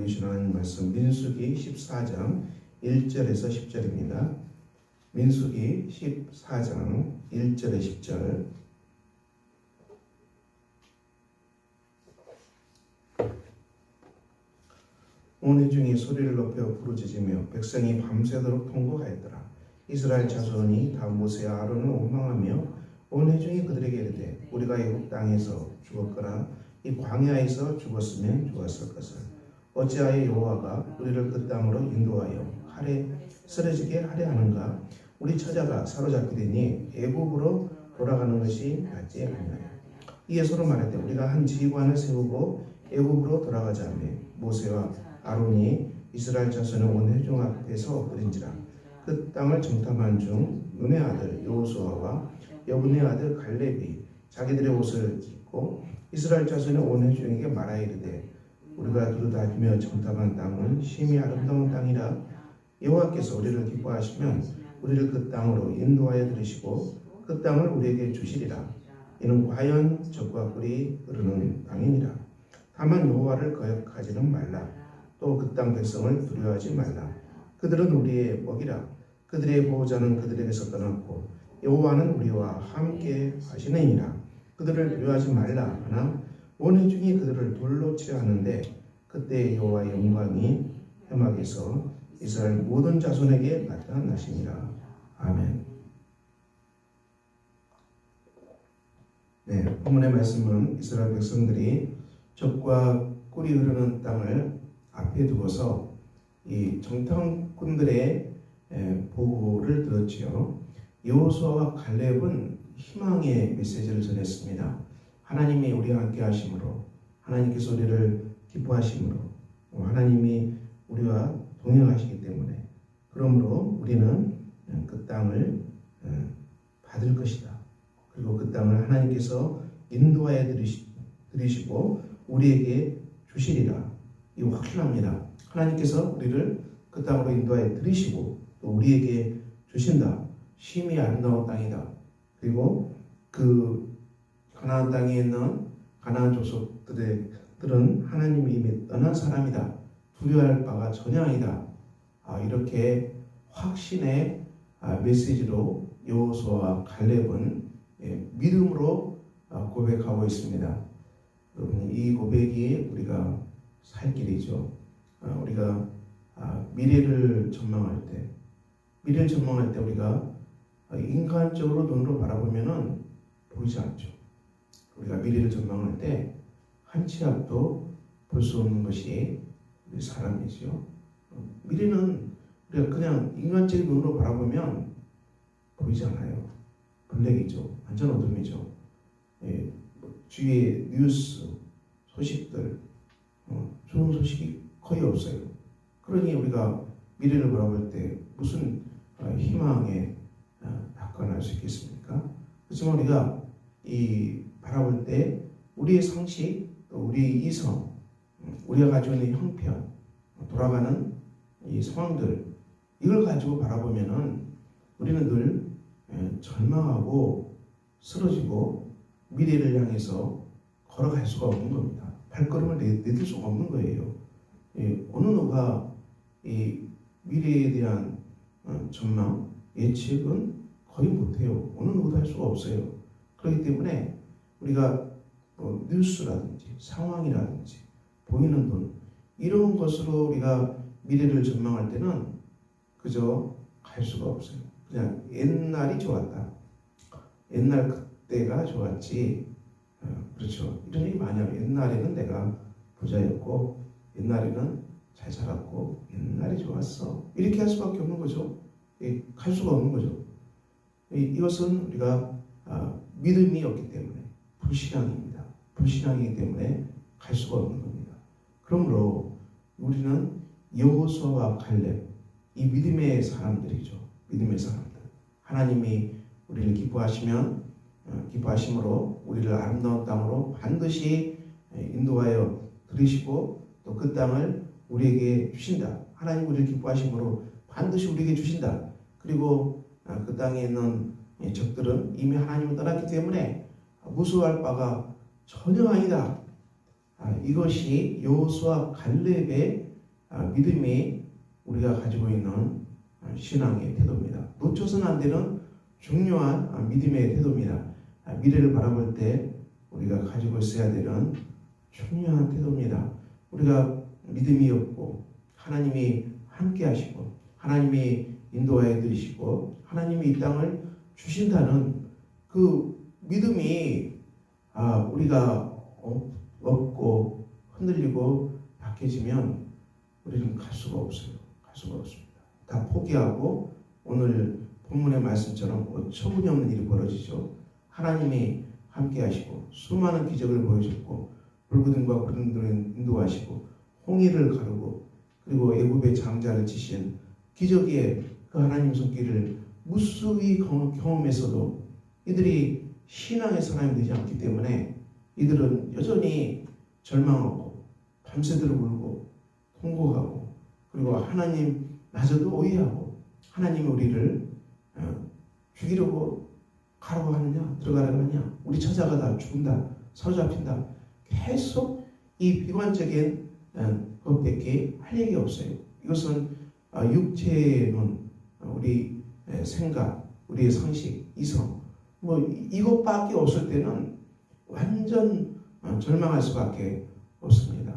우리 주하나님 말씀 민수기 14장 1절에서 10절입니다. 민수기 14장 1절에 10절. 온 회중이 소리를 높여 부르짖으며 백성이 밤새도록 통곡하였더라. 이스라엘 자손이 다 모세와 아론을 원망하며 온 회중이 그들에게 이르되 우리가 애굽 땅에서 죽었거나 이 광야에서 죽었으면 좋았을 것을 어찌하여 여호와가 우리를 그 땅으로 인도하여 쓰러지게 하려 하는가? 우리 처자가 사로잡히되니 애굽으로 돌아가는 것이 낫지 아니하냐. 이에 서로 말하되 우리가 한 지휘관을 세우고 애굽으로 돌아가자며 모세와 아론이 이스라엘 자손의 온 회중 앞에서 엎드린지라. 그 땅을 정탐한 중 눈의 아들 여호수아와 여분의 아들 갈렙이 자기들의 옷을 찢고 이스라엘 자손의 온 회중에게 말하여 이르되 우리가 두루다니며 정탐한 땅은 심히 아름다운 땅이라. 여호와께서 우리를 기뻐하시면 우리를 그 땅으로 인도하여 들으시고 그 땅을 우리에게 주시리라. 이는 과연 젖과 꿀이 흐르는 땅이니라. 다만 여호와를 거역하지는 말라. 또 그 땅 백성을 두려워하지 말라. 그들은 우리의 먹이라. 그들의 보호자는 그들에게서 떠났고 여호와는 우리와 함께 하시느니라. 그들을 두려워하지 말라 하나 온 회중이 그들을 돌로 치려 하는데 그때 여호와의 영광이 회막에서 이스라엘 모든 자손에게 나타나시니라. 아멘. 네, 본문의 말씀은 이스라엘 백성들이 젖과 꿀이 흐르는 땅을 앞에 두고서 이 정탐꾼들의 보고를 들었지요. 여호수아와 갈렙은 희망의 메시지를 전했습니다. 하나님이 우리와 함께 하심으로, 하나님께서 우리를 기뻐하심으로, 하나님이 우리와 동행하시기 때문에, 그러므로 우리는 그 땅을 받을 것이다. 그리고 그 땅을 하나님께서 인도하여 들이시고 우리에게 주시리라. 이거 확실합니다. 하나님께서 우리를 그 땅으로 인도하여 들이시고 또 우리에게 주신다. 심히 아름다운 땅이다. 그리고 그 가나안 땅에 있는 가나안 족속들은 하나님이 이미 떠난 사람이다. 두려워할 바가 전혀 아니다. 이렇게 확신의 메시지로 여호수아와 갈렙은 믿음으로 고백하고 있습니다. 여러분, 이 고백이 우리가 살 길이죠. 우리가 미래를 전망할 때 우리가 인간적으로 눈으로 바라보면은 보이지 않죠. 우리가 미래를 전망할 때 한 치 앞도 볼 수 없는 것이 우리 사람이죠. 미래는 우리가 그냥 인간적인 눈으로 바라보면 보이지 않아요. 블랙이죠. 완전 어둠이죠. 주위에 뉴스, 소식들, 좋은 소식이 거의 없어요. 그러니 우리가 미래를 바라볼 때 무슨 희망에 낙관할 수 있겠습니까? 그렇지만 우리가 이 바라볼 때 우리의 상식, 또 우리의 이성, 우리가 가지고 있는 형편, 돌아가는 이 상황들, 이걸 가지고 바라보면은 우리는 늘 절망하고 쓰러지고 미래를 향해서 걸어갈 수가 없는 겁니다. 발걸음을 내딜 수가 없는 거예요. 어느 누가 이 미래에 대한 전망, 예측은 거의 못해요. 어느 누구도 할 수가 없어요. 그렇기 때문에 우리가 뉴스라든지 상황이라든지 보이는 눈, 이런 것으로 우리가 미래를 전망할 때는 그저 갈 수가 없어요. 그냥 옛날이 좋았다. 옛날 그때가 좋았지. 그렇죠. 이런 얘기 많이 하면 옛날에는 내가 부자였고 옛날에는 잘 살았고 옛날이 좋았어. 이렇게 할 수밖에 없는 거죠. 갈 수가 없는 거죠. 이것은 우리가 믿음이 없기 때문에 불신앙입니다. 불신앙이기 때문에 갈 수가 없는 겁니다. 그러므로 우리는 여호수아와 갈렙, 이 믿음의 사람들이죠. 믿음의 사람들. 하나님이 우리를 기뻐하심으로 우리를 아름다운 땅으로 반드시 인도하여 들이시고 또 그 땅을 우리에게 주신다. 하나님 우리를 기뻐하심으로 반드시 우리에게 주신다. 그리고 그 땅에 있는 적들은 이미 하나님을 떠났기 때문에 무서워할 바가 전혀 아니다. 이것이 여호수아 갈렙의 믿음이 우리가 가지고 있는 신앙의 태도입니다. 놓쳐서는 안 되는 중요한 믿음의 태도입니다. 미래를 바라볼 때 우리가 가지고 있어야 되는 중요한 태도입니다. 우리가 믿음이 없고 하나님이 함께 하시고 하나님이 인도하여 드리시고 하나님이 이 땅을 주신다는 그 믿음이 우리가 없고 흔들리고 약해지면 우리는 갈 수가 없어요. 갈 수가 없습니다. 다 포기하고 오늘 본문의 말씀처럼 어처구니없는 일이 벌어지죠. 하나님이 함께 하시고 수많은 기적을 보여줬고 불구름과 구름들을 인도하시고 홍해를 가르고 그리고 애굽의 장자를 치신 기적의 그 하나님 손길을 무수히 경험했어도 이들이 신앙의 사람이 되지 않기 때문에 이들은 여전히 절망하고 밤새도록 울고 통곡하고 그리고 하나님마저도 오해하고 하나님이 우리를 죽이려고 가라고 하느냐 들어가라고 하느냐 우리 처자가 죽는다 사로잡힌다 계속 이 비관적인 것밖에 할 얘기 없어요. 이것은 육체의 눈, 우리 생각, 우리의 상식, 이성 이것밖에 없을 때는 완전 절망할 수밖에 없습니다.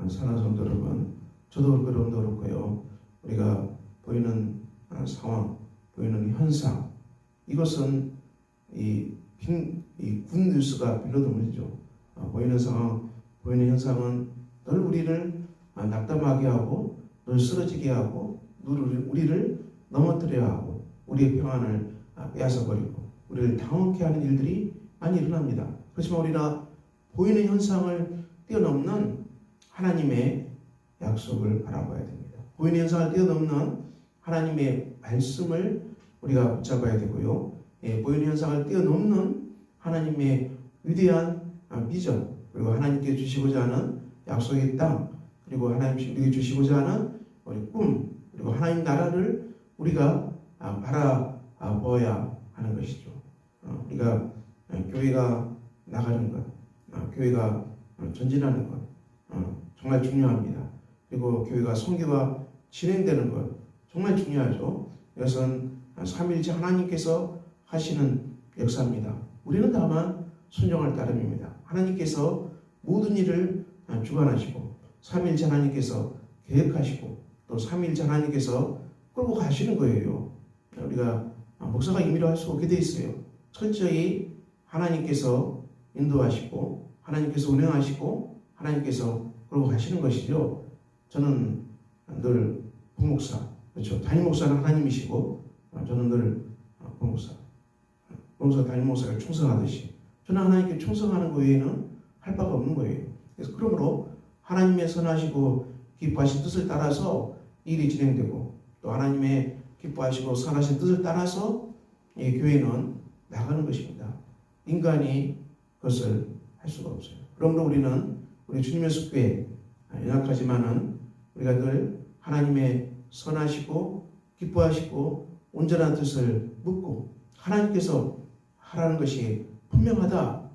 사랑하는 성도 여러분, 저도 그렇고요. 우리가 보이는 상황, 보이는 현상, 이것은 군 뉴스가 빌어드물죠. 보이는 상황, 보이는 현상은 늘 우리를 낙담하게 하고, 늘 쓰러지게 하고, 늘 우리를 넘어뜨려 하고, 우리의 평안을 빼앗아버리고, 우리를 당황케 하는 일들이 많이 일어납니다. 그렇지만 우리가 보이는 현상을 뛰어넘는 하나님의 약속을 바라봐야 됩니다. 보이는 현상을 뛰어넘는 하나님의 말씀을 우리가 붙잡아야 되고요. 보이는 현상을 뛰어넘는 하나님의 위대한 비전, 그리고 하나님께 주시고자 하는 약속의 땅, 그리고 하나님께 우리에게 주시고자 하는 우리 꿈, 그리고 하나님 나라를 우리가 바라보아야 하는 것이죠. 우리가 교회가 나가는 것, 교회가 전진하는 것 정말 중요합니다. 그리고 교회가 선교가 진행되는 것 정말 중요하죠. 이것은 삼위일체 하나님께서 하시는 역사입니다. 우리는 다만 순종할 따름입니다. 하나님께서 모든 일을 주관하시고 삼위일체 하나님께서 계획하시고 또 삼위일체 하나님께서 끌고 가시는 거예요. 우리가 목사가 임의로 할 수 없게 돼 있어요. 철저히 하나님께서 인도하시고 하나님께서 운행하시고 하나님께서 끌고 가시는 것이죠. 저는 늘 부목사, 그렇죠. 담임 목사는 하나님이시고 저는 늘 부목사 담임 목사가 충성하듯이 저는 하나님께 충성하는 것 외에는 할 바가 없는 거예요. 그래서 그러므로 하나님의 선하시고 기뻐하신 뜻을 따라서 일이 진행되고 또 하나님의 기뻐하시고 선하신 뜻을 따라서 이 교회는 나가는 것입니다. 인간이 그것을 할 수가 없어요. 그러므로 우리는 우리 주님의 숙배에 연약하지만은 우리가 늘 하나님의 선하시고 기뻐하시고 온전한 뜻을 묻고 하나님께서 하라는 것이 분명하다.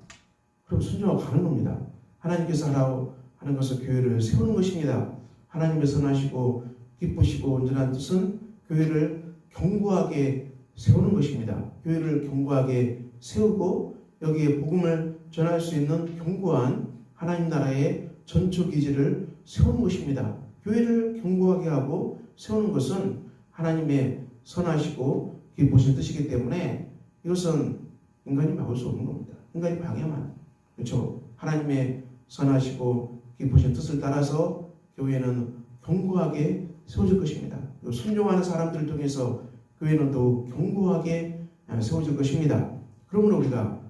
그럼 순종하고 가는 겁니다. 하나님께서 하라고 하는 것을 교회를 세우는 것입니다. 하나님의 선하시고 기쁘시고 온전한 뜻은 교회를 견고하게 세우는 것입니다. 교회를 견고하게 세우고 여기에 복음을 전할 수 있는 견고한 하나님 나라의 전초 기지를 세우는 것입니다. 교회를 견고하게 하고 세우는 것은 하나님의 선하시고 기쁘신 뜻이기 때문에 이것은 인간이 막을 수 없는 겁니다. 인간이 방해만. 그렇죠. 하나님의 선하시고 기쁘신 뜻을 따라서 교회는 견고하게 세워질 것입니다. 순종하는 사람들을 통해서 교회는 더욱 견고하게 세워질 것입니다. 그러므로 우리가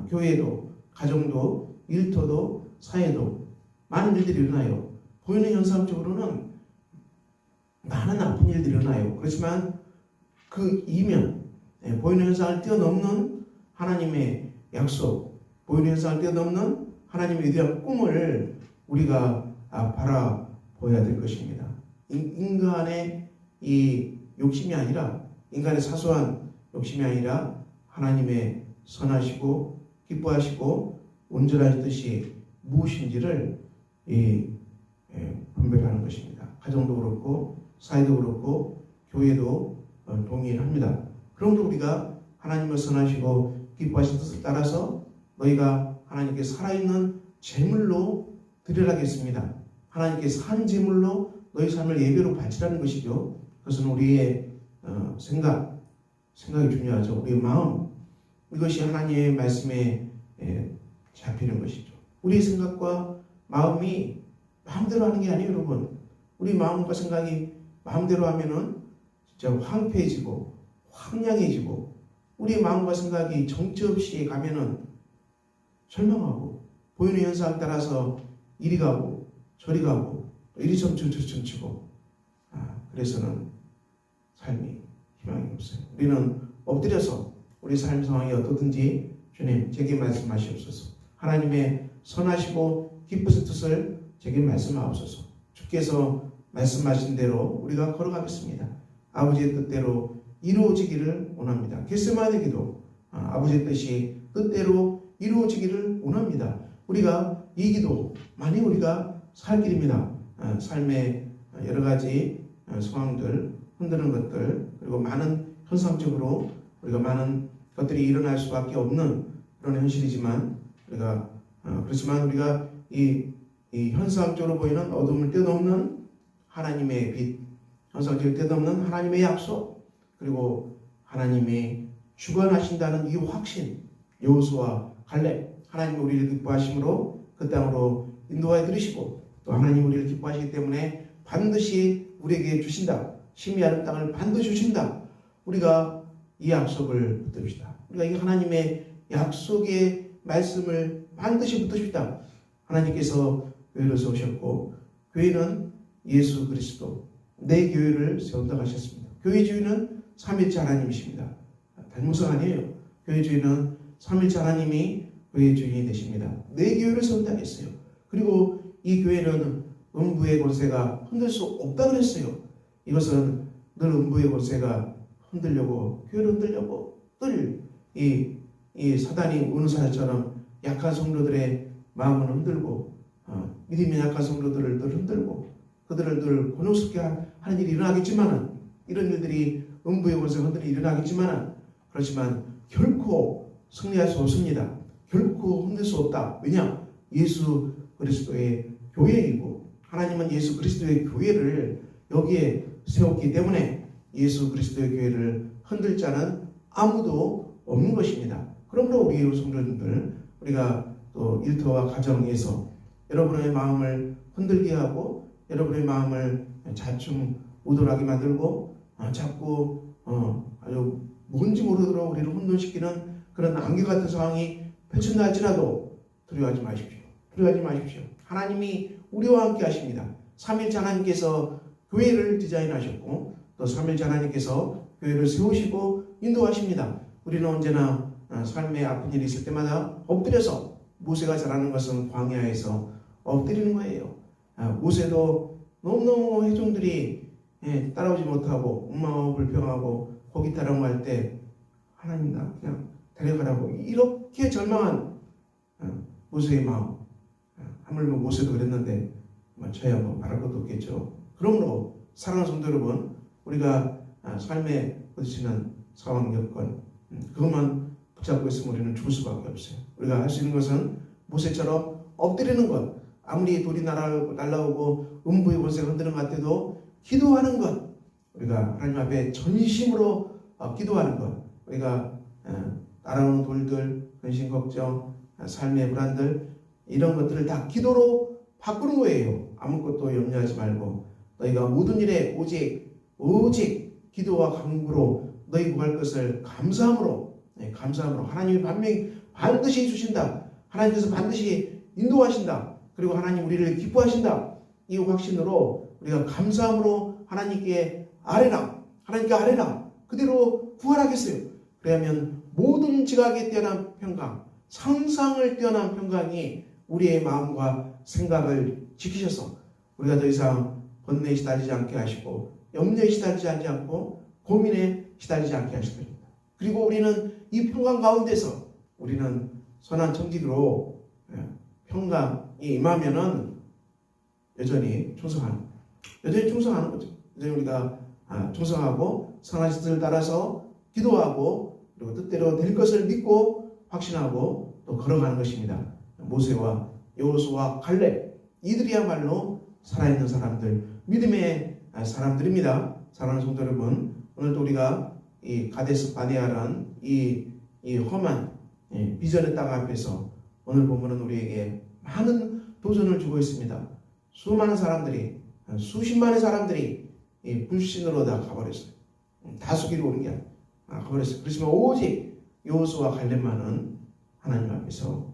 교회도 가정도 일터도 사회도 많은 일들이 일어나요. 보이는 현상적으로는 많은 아픈 일들이 일어나요. 그렇지만 그 이면 보이는 현상을 뛰어넘는 하나님의 약속, 보이는 현상을 뛰어넘는 하나님의 위대한 꿈을 우리가 바라보아야 될 것입니다. 인간의 이 욕심이 아니라 인간의 사소한 욕심이 아니라 하나님의 선하시고 기뻐하시고 온전한 뜻이 무엇인지를 분별하는 것입니다. 가정도 그렇고 사회도 그렇고 교회도 동의합니다. 그러므로 우리가 하나님을 선하시고 기뻐하신 뜻을 따라서 너희가 하나님께 살아있는 제물로 드리라겠습니다. 하나님께 산 제물로 너희 삶을 예배로 바치라는 것이죠. 그것은 우리의 생각이 중요하죠. 우리의 마음, 이것이 하나님의 말씀에 잡히는 것이죠. 우리의 생각과 마음이 마음대로 하는 게 아니에요, 여러분. 우리 마음과 생각이 마음대로 하면은 진짜 황폐해지고 황량해지고, 우리의 마음과 생각이 정처 없이 가면은 절망하고 보이는 현상 따라서 이리 가고 저리 가고 이리 점치고 저리 점치고, 그래서는 삶이 희망이 없어요. 우리는 엎드려서 우리 삶 상황이 어떻든지 주님 제게 말씀하시옵소서. 하나님의 선하시고 기쁘신 뜻을 제게 말씀하옵소서. 주께서 말씀하신 대로 우리가 걸어가겠습니다. 아버지의 뜻대로 이루어지기를 원합니다. 겟세마네 기도, 아버지의 뜻이 뜻대로 이루어지기를 원합니다. 우리가 이 기도 많이 우리가 살 길입니다. 삶의 여러 가지 상황들, 흔드는 것들, 그리고 많은 현상적으로 우리가 많은 것들이 일어날 수밖에 없는 그런 현실이지만, 그렇지만 우리가 이 현상적으로 보이는 어둠을 뛰어넘는 하나님의 빛, 현상적으로 뛰어넘는 하나님의 약속, 그리고 하나님이 주관하신다는 이 확신, 여호수아, 갈렙, 하나님이 우리를 기뻐하심으로 그 땅으로 인도하여 들으시고, 또 하나님 우리를 기뻐하시기 때문에 반드시 우리에게 주신다. 심의하는 땅을 반드시 주신다. 우리가 이 약속을 붙듭시다. 우리가 이 하나님의 약속의 말씀을 반드시 붙듭시다. 하나님께서 교회를 세우셨고, 교회는 예수 그리스도, 내 교회를 세운다고 하셨습니다. 교회 주인은 삼위일체 하나님이십니다. 단무성 아니에요. 교회 주인은 삼위일체 하나님이 교회 주인이 되십니다. 내 교회를 세운다고 했어요. 그리고 이 교회는 음부의 권세가 흔들 수 없다고 그랬어요. 이것은 늘 음부의 권세가 흔들려고, 교회를 흔들려고 늘 이 사단이 우는 사자처럼 약한 성도들의 마음을 흔들고, 믿음이 약한 성도들을 늘 흔들고, 그들을 늘 곤혹스럽게 하는 일이 일어나겠지만은, 이런 일들이 음부의 권세가 흔들이 일어나겠지만은, 그렇지만 결코 승리할 수 없습니다. 결코 흔들 수 없다. 왜냐? 예수 그리스도의 교회이고, 하나님은 예수 그리스도의 교회를 여기에 세웠기 때문에 예수 그리스도의 교회를 흔들 자는 아무도 없는 것입니다. 그러므로 우리 성도님들, 우리가 또 일터와 가정에서 여러분의 마음을 흔들게 하고 여러분의 마음을 자충우돌하게 만들고 자꾸 아주 뭔지 모르도록 우리를 혼돈시키는 그런 안개 같은 상황이 펼친다 할지라도 두려워하지 마십시오. 두려워하지 마십시오. 하나님이 우리와 함께 하십니다. 삼위일체 하나님께서 교회를 디자인하셨고, 또 삼위일체 하나님께서 교회를 세우시고 인도하십니다. 우리는 언제나 삶에 아픈 일이 있을 때마다 엎드려서, 모세가 잘하는 것은 광야에서 엎드리는 거예요. 모세도 너무너무 회중들이 따라오지 못하고 엉망하고 불평하고 거기 따라갈 때 하나님 나 그냥 데려가라고 이렇게 절망한 모세의 마음. 하물며 모세도 그랬는데 저야 뭐 말할 것도 없겠죠. 그러므로 사랑하는 성도 여러분, 우리가 삶에 부딪히는 상황 여건, 그것만 붙잡고 있으면 우리는 죽을 수밖에 없어요. 우리가 할 수 있는 것은 모세처럼 엎드리는 것, 아무리 돌이 날아오고 음부의 권세가 흔드는 것 같아도 기도하는 것, 우리가 하나님 앞에 전심으로 기도하는 것, 우리가 날아오는 돌들, 근심 걱정, 삶의 불안들, 이런 것들을 다 기도로 바꾸는 거예요. 아무것도 염려하지 말고 너희가 모든 일에 오직 기도와 간구로 너희 구할 것을 감사함으로 하나님이 반드시 주신다. 하나님께서 반드시 인도하신다. 그리고 하나님 우리를 기뻐하신다. 이 확신으로 우리가 감사함으로 하나님께 아뢰라. 그대로 구하라겠어요. 그러면 모든 지각에 뛰어난 평강, 상상을 뛰어난 평강이 우리의 마음과 생각을 지키셔서 우리가 더 이상 번뇌에 시달리지 않게 하시고, 염려에 시달리지 않고, 고민에 시달리지 않게 하실 겁니다. 그리고 우리는 이 평강 가운데서 우리는 선한 청지기로 평강이 임하면은 여전히 충성한 여전히 충성하는 거죠. 여전히 우리가 충성하고 선하신 뜻을 따라서 기도하고 그리고 뜻대로 될 것을 믿고 확신하고 또 걸어가는 것입니다. 모세와 여호수아 갈렙 이들이야말로 살아있는 사람들, 믿음의 사람들입니다. 사랑하는 성도 여러분, 오늘도 우리가 이 가데스 바네아라는 이 험한 비전의 땅 앞에서 오늘 본문은 우리에게 많은 도전을 주고 있습니다. 수많은 사람들이, 수십만의 사람들이 불신으로 다 가버렸어요. 다수기로 오는 게 아니라 가버렸어요. 그렇지만 오직 여호수아 갈렙만은 하나님 앞에서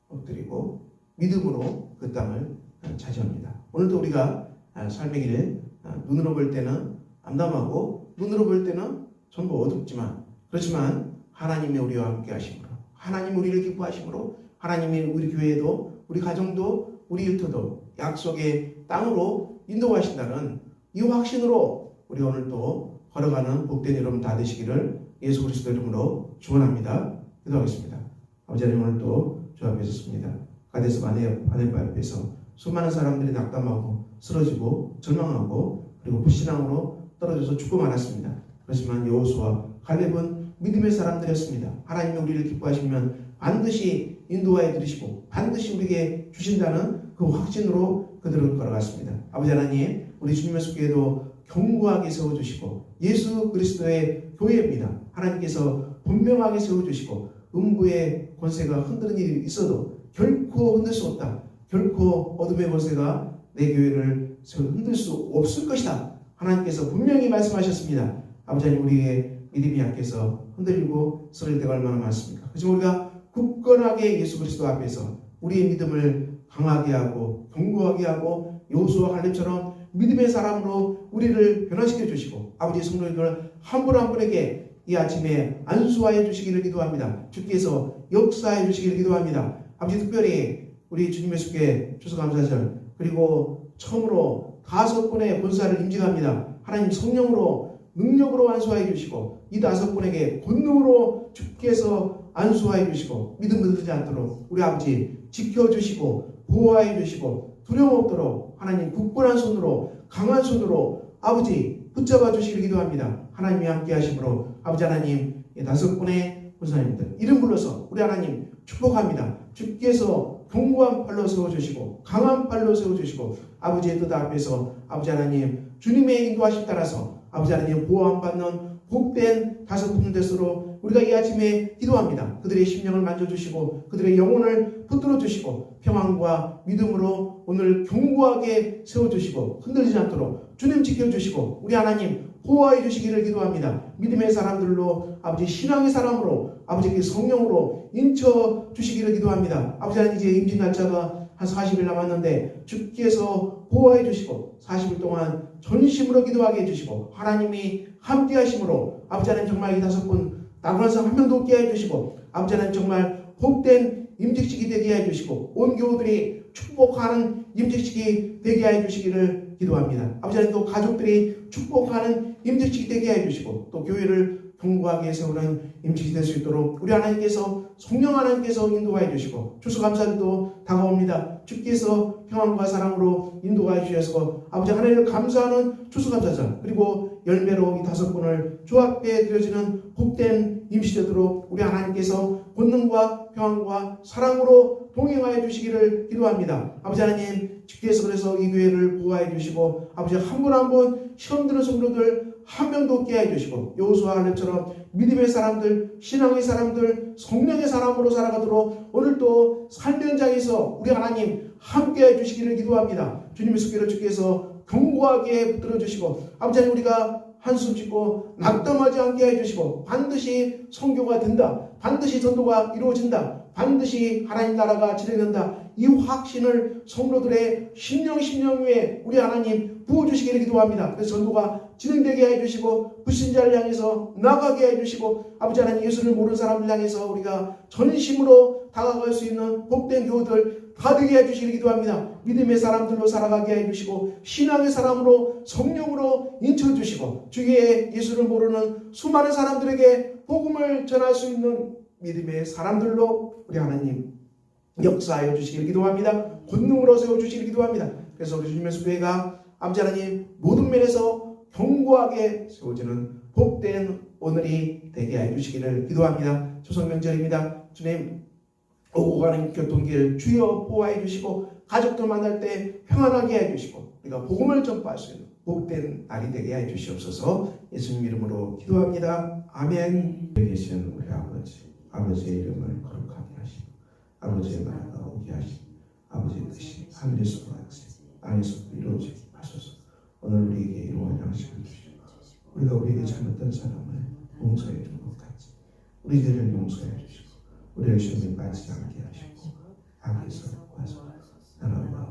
엎드리고 믿음으로 그 땅을 차지합니다. 오늘도 우리가 삶의 길에 눈으로 볼 때는 암담하고 눈으로 볼 때는 전부 어둡지만, 그렇지만 하나님이 우리와 함께 하심으로, 하나님 우리를 기뻐하심으로, 하나님이 우리 교회도 우리 가정도 우리 일터도 약속의 땅으로 인도하신다는 이 확신으로 우리 오늘도 걸어가는 복된 여러분 다 되시기를 예수 그리스도 이름으로 축원합니다. 기도하겠습니다. 아버지 하나님, 오늘도 주 앞에 섰습니다. 가데스 바네아 앞에서 수많은 사람들이 낙담하고 쓰러지고 절망하고 그리고 불신앙으로 떨어져서 죽고 말았습니다. 그렇지만 여호수아 갈렙은 믿음의 사람들이었습니다. 하나님이 우리를 기뻐하시면 반드시 인도하여 드리시고 반드시 우리에게 주신다는 그 확신으로 그들을 걸어갔습니다. 아버지 하나님, 우리 주님 예수 교회도 견고하게 세워주시고 예수 그리스도의 교회입니다. 하나님께서 분명하게 세워주시고 음부의 권세가 흔드는 일이 있어도 결코 흔들 수 없다. 결코 어둠의 권세가 내 교회를 흔들 수 없을 것이다. 하나님께서 분명히 말씀하셨습니다. 아버지 하나님, 우리의 믿음이 약해서 흔들리고 쓰러질 때가 얼마나 많습니까? 그래서 우리가 굳건하게 예수 그리스도 앞에서 우리의 믿음을 강하게 하고 견고하게 하고 여호수아 갈렙처럼 믿음의 사람으로 우리를 변화시켜 주시고 아버지의 성도님들 한 분 한 분에게 이 아침에 안수하여 주시기를 기도합니다. 주께서 역사해 주시기를 기도합니다. 아버지, 특별히 우리 주님 예수께 추수감사절 그리고 처음으로 5번의 본사를 임직합니다. 하나님 성령으로 능력으로 안수하여 주시고 이 5분에게 권능으로 주께서 안수하여 주시고 믿음 흔들리지 않도록 우리 아버지 지켜주시고 보호하여 주시고 두려움 없도록 하나님 굳건한 손으로 강한 손으로 아버지 붙잡아 주시기를 기도합니다. 하나님이 함께 하심으로 아버지 하나님, 이 5분의 권사님들 이름 불러서 우리 하나님 축복합니다. 주께서 견고한 팔로 세워주시고 강한 팔로 세워주시고 아버지의 뜻 앞에서 아버지 하나님 주님의 인도하심 따라서 아버지 하나님 보호받는 복된 5분 됐으로 우리가 이 아침에 기도합니다. 그들의 심령을 만져주시고 그들의 영혼을 붙들어주시고 평안과 믿음으로 오늘 견고하게 세워주시고 흔들리지 않도록 주님 지켜주시고 우리 하나님 보호해 주시기를 기도합니다. 믿음의 사람들로 아버지 신앙의 사람으로 아버지께 성령으로 인쳐 주시기를 기도합니다. 아버지 하나님, 이제 임직 날짜가 한 40일 남았는데 주께서 보호해 주시고 40일 동안 전심으로 기도하게 해주시고 하나님이 함께 하심으로 아버지 하나님 정말 이 5분 나그란 사람 한 명도 없게 해주시고 아버지 하나님 정말 복된 임직식이 되게 해주시고 온 교우들이 축복하는 임직식이 되게 해주시기를 기도합니다. 아버지 하나님, 또 가족들이 축복하는 임직식이 되게 해주시고 또 교회를 견고하게 세우는 임직이 될 수 있도록 우리 하나님께서 성령 하나님께서 인도하여 주시고 추수감사도 다가옵니다. 주께서 평안과 사랑으로 인도하여 주셔서 아버지 하나님을 감사하는 추수감사절 그리고 열매로 이 5분을 주 앞에 드려지는 복된 임시되도록 우리 하나님께서 권능과 평안과 사랑으로 동행하여 주시기를 기도합니다. 아버지 하나님, 주께서 그래서 이 교회를 보호하여 주시고 아버지 한 분 한 분 시험 드는 성도들 한 명도 없게 해주시고 여호수아 갈렙처럼 믿음의 사람들, 신앙의 사람들, 성령의 사람으로 살아가도록 오늘도 삶의 현장에서 우리 하나님 함께 해주시기를 기도합니다. 주님의 속기를 주께서 견고하게 붙들어 주시고 아버지 하나님, 우리가 한숨 짓고 낙담하지 않게 해주시고 반드시 선교가 된다, 반드시 전도가 이루어진다, 반드시 하나님 나라가 진행된다, 이 확신을 성도들의 심령 위에 우리 하나님 부어주시기를 기도합니다. 그래서 전도가 진행되게 해주시고 불신자를 향해서 나가게 해주시고 아버지 하나님, 예수를 모르는 사람을 향해서 우리가 전심으로 다가갈 수 있는 복된 교우들 다 되게 해주시기를 기도합니다. 믿음의 사람들로 살아가게 해주시고 신앙의 사람으로 성령으로 인쳐주시고 주위에 예수를 모르는 수많은 사람들에게 복음을 전할 수 있는 믿음의 사람들로 우리 하나님 역사하여 주시기를 기도합니다. 권능으로 세워주시기를 기도합니다. 그래서 우리 주님의 교회가 아버지 하나님 모든 면에서 견고하게 세워지는 복된 오늘이 되게 해주시기를 기도합니다. 조성명절입니다. 주님, 오고 가는 교통길 주여 보호해 주시고 가족들 만날 때 평안하게 해주시고 우리가 복음을 전파할 수 있는 복된 날이 되게 해주시옵소서. 예수님 이름으로 기도합니다. 아멘. 여기 계시는 우리 아버지, 아버지의 이름을 거룩하게 하시고 아버지의 나라가 오게 하시고 아버지의 뜻이 하늘에서 같이 땅에서도 이루어지게 하소서. 오늘 우리에게 이루어진 양식을 주시고 우리가 우리에게 잘못된 사람을 용서해 준 것 같이 우리들을 용서해 주시고 우리를 시험에 빠지지 않게 하시고 악에서 구하소서. 나라와